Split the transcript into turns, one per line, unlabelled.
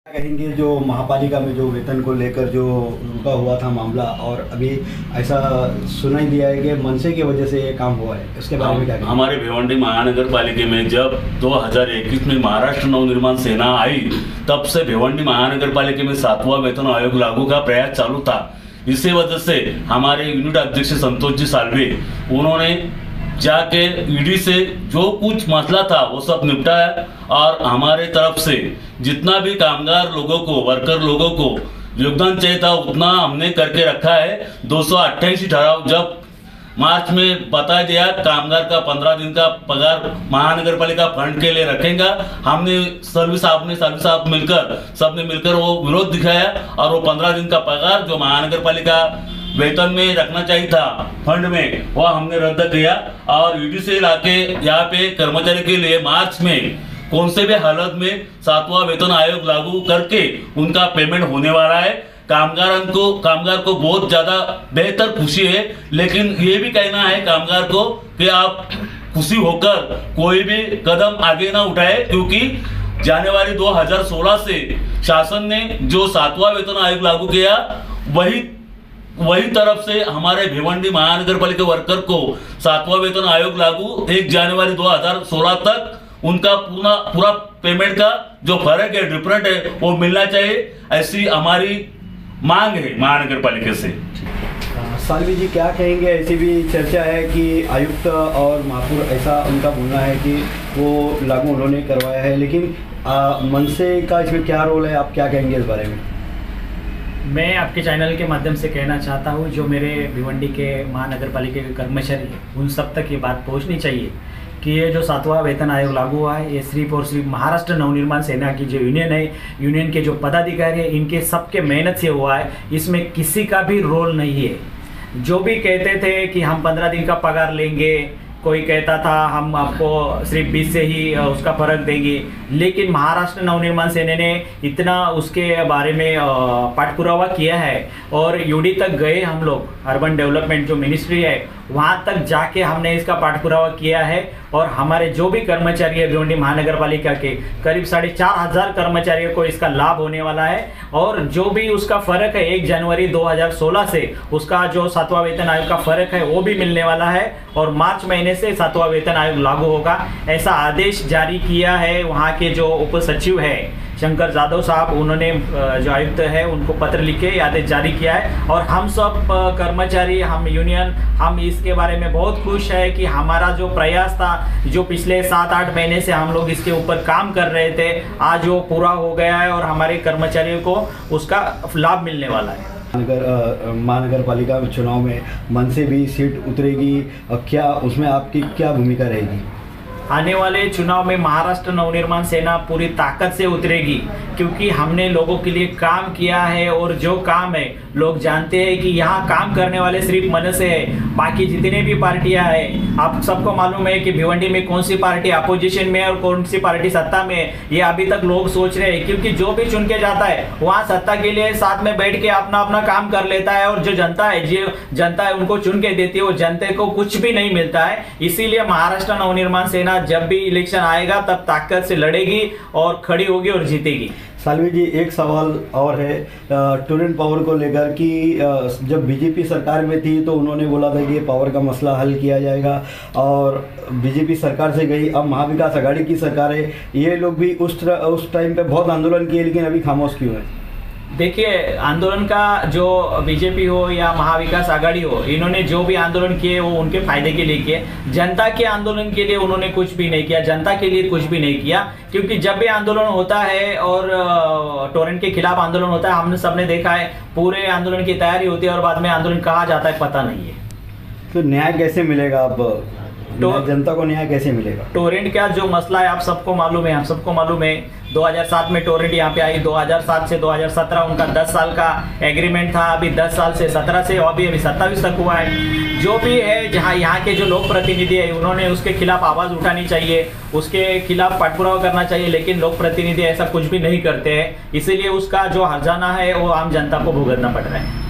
कहेंगे जो महापालिका में जो वेतन को लेकर जो रुका हुआ था मामला और अभी ऐसा सुनाई दिया है कि मनसे की वजह से ये काम हुआ है, उसके बारे में क्या कहेंगे?
हमारे भिवंडी महानगर पालिका में जब 2021 में महाराष्ट्र नवनिर्माण सेना आई, तब से भिवंडी महानगर पालिका में 7वां वेतन आयोग लागू का प्रयास चालू था। इसी वजह से हमारे यूनिट अध्यक्ष संतोष जी सालवे उन्होंने जाके ईडी से जो कुछ मसला था वो सब निपटाया और हमारे तरफ से जितना भी कामगार लोगों को, वर्कर लोगों को योगदान चाहिए था उतना हमने करके रखा है। 228 ठहराव जब मार्च में बता दिया कामगार का 15 दिन का पगार महानगर पालिका फंड के लिए रखेगा। हमने सर्विस साहब सबने मिलकर वो विरोध दिखाया और वो 15 दिन का पगार जो महानगर पालिका वेतन में रखना चाहिए था फंड में, वह हमने रद्द किया और ईडी से लाके यहाँ पे कर्मचारी के लिए मार्च में कौन से भी हालत में 7वां वेतन आयोग लागू करके उनका पेमेंट होने वाला है। कामगार को बहुत ज्यादा बेहतर खुशी है, लेकिन ये भी कहना है कामगार को कि आप खुशी होकर कोई भी कदम आगे ना उठाए, क्योंकि जनवरी 2016 से शासन ने जो 7वां वेतन आयोग लागू किया वही तरफ से हमारे भिवंडी महानगर पालिका वर्कर को 7वां वेतन आयोग लागू 1 जनवरी 2016 तक उनका पूरा पेमेंट का जो फर्क है, डिफरेंट है, वो मिलना चाहिए, ऐसी हमारी मांग है महानगर पालिका से।
सालवी जी क्या कहेंगे? ऐसी भी चर्चा है कि आयुक्त और महापौर ऐसा उनका बोलना है कि वो लागू उन्होंने करवाया है, लेकिन मनसे का इसमें क्या रोल है, आप क्या कहेंगे इस बारे में?
मैं आपके चैनल के माध्यम से कहना चाहता हूँ, जो मेरे भिवंडी के महानगर पालिका के कर्मचारी हैं उन सब तक ये बात पहुँचनी चाहिए कि ये जो 7वां वेतन आयोग लागू हुआ है ये सिर्फ और सिर्फ महाराष्ट्र नवनिर्माण सेना की जो यूनियन है, यूनियन के जो पदाधिकारी हैं, इनके सबके मेहनत से हुआ है। इसमें किसी का भी रोल नहीं है। जो भी कहते थे कि हम 15 दिन का पगार लेंगे, कोई कहता था हम आपको सिर्फ 20 से ही उसका फर्क देंगे, लेकिन महाराष्ट्र नवनिर्माण सेना ने इतना उसके बारे में पाठपुरावा किया है और यूडी तक गए हम लोग, अर्बन डेवलपमेंट जो मिनिस्ट्री है वहाँ तक जाके हमने इसका पाठपुरावा किया है और हमारे जो भी कर्मचारी है भिवंडी महानगर पालिका के करीब 4,500 कर्मचारियों को इसका लाभ होने वाला है। और जो भी उसका फर्क है 1 जनवरी 2016 से उसका जो 7वां वेतन आयोग का फर्क है वो भी मिलने वाला है और मार्च महीने से 7वां वेतन आयोग लागू होगा, ऐसा आदेश जारी किया है वहाँ के जो उप सचिव है शंकर जादव साहब, उन्होंने जो आयुक्त है उनको पत्र लिख के आदेश जारी किया है। और हम सब कर्मचारी, हम यूनियन, हम इसके बारे में बहुत खुश है कि हमारा जो प्रयास था, जो पिछले 7-8 महीने से हम लोग इसके ऊपर काम कर रहे थे, आज वो पूरा हो गया है और हमारे कर्मचारियों को उसका लाभ मिलने वाला है।
महानगर पालिका चुनाव में मनसे भी सीट उतरेगी, क्या उसमें आपकी क्या भूमिका रहेगी?
आने वाले चुनाव में महाराष्ट्र नवनिर्माण सेना पूरी ताकत से उतरेगी, क्योंकि हमने लोगों के लिए काम किया है और जो काम है लोग जानते हैं कि यहाँ काम करने वाले सिर्फ मनसे है। बाकी जितने भी पार्टियां हैं, आप सबको मालूम है कि भिवंडी में कौन सी पार्टी अपोजिशन में है और कौन सी पार्टी सत्ता में है, ये अभी तक लोग सोच रहे हैं। क्योंकि जो भी चुन के जाता है वहाँ सत्ता के लिए साथ में बैठ के अपना अपना काम कर लेता है और जो जनता है उनको चुन के देती है, वो जनता को कुछ भी नहीं मिलता है। इसीलिए महाराष्ट्र नवनिर्माण सेना जब भी इलेक्शन आएगा तब ताकत से लड़ेगी और खड़ी होगी और जीतेगी।
सालवी जी एक सवाल और है टोरेंट पावर को लेकर कि जब बीजेपी सरकार में थी तो उन्होंने बोला था कि ये पावर का मसला हल किया जाएगा और बीजेपी सरकार से गई, अब महाविकास आघाड़ी की सरकार है, ये लोग भी उस टाइम पे बहुत आंदोलन किए, लेकिन अभी खामोश क्यों है?
देखिए, आंदोलन का जो बीजेपी हो या महाविकास आघाड़ी हो, इन्होंने जो भी आंदोलन किए वो उनके फायदे के लिए किए। जनता के आंदोलन के लिए उन्होंने कुछ भी नहीं किया, जनता के लिए कुछ भी नहीं किया। क्योंकि जब भी आंदोलन होता है और टोरेंट के खिलाफ आंदोलन होता है, हमने सबने देखा है पूरे आंदोलन की तैयारी होती है और बाद में आंदोलन कहाँ जाता है पता नहीं है।
तो न्याय कैसे मिलेगा? अब जनता को न्याय कैसे मिलेगा?
टोरेंट का जो मसला है आप सबको मालूम है, हम सबको मालूम है। 2007 में टोरेंट यहाँ पे आई, 2007 से 2017 उनका 10 साल का एग्रीमेंट था। अभी 10 साल से 17 से अभी 27 तक हुआ है। जो भी है, जहाँ यहाँ के जो लोक प्रतिनिधि है उन्होंने उसके खिलाफ आवाज़ उठानी चाहिए, उसके खिलाफ पाठपुरावा करना चाहिए, लेकिन लोक प्रतिनिधि ऐसा कुछ भी नहीं करते हैं। इसीलिए उसका जो हर्जाना है वो आम जनता को भुगतना पड़ रहा है।